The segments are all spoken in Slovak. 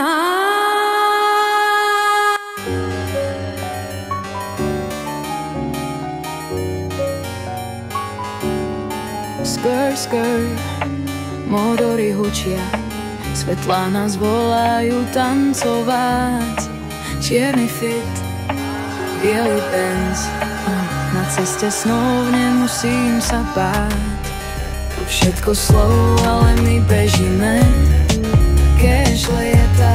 Skr, skr, motory hučia, svetlá nás volajú tancovať. Čierny fit, bielý Benz, na ceste snov nemusím sa báť. Všetko slow, ale my bežíme, cash lieta,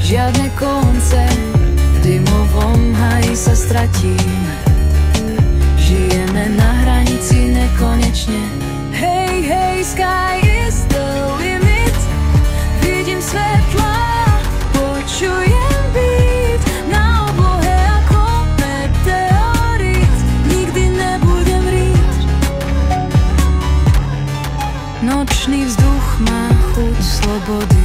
žiadne konce, v dymovom haji sa stratíme. Žijeme na hranici nekonečne. Hey, hey, sky is the limit. Vidím svetla, počujem beat na oblohe ako meteorit. Nikdy nebudem riť. Nočný vzduch má chuť slobody.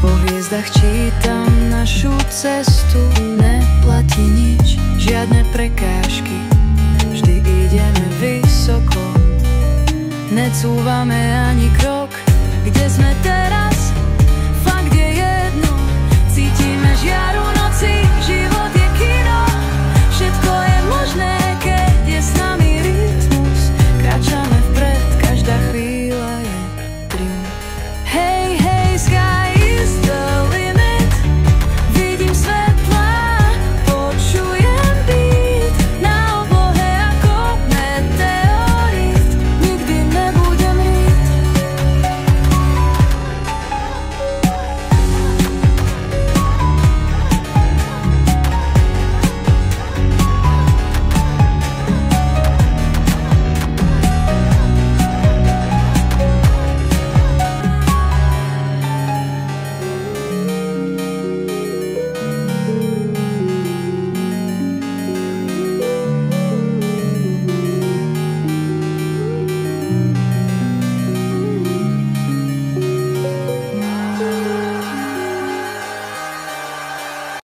Po hviezdach čítam našu cestu. Neplatí nič, žiadne prekážky. Vždy ideme vysoko. Necúvame ani krok, kde sme teraz.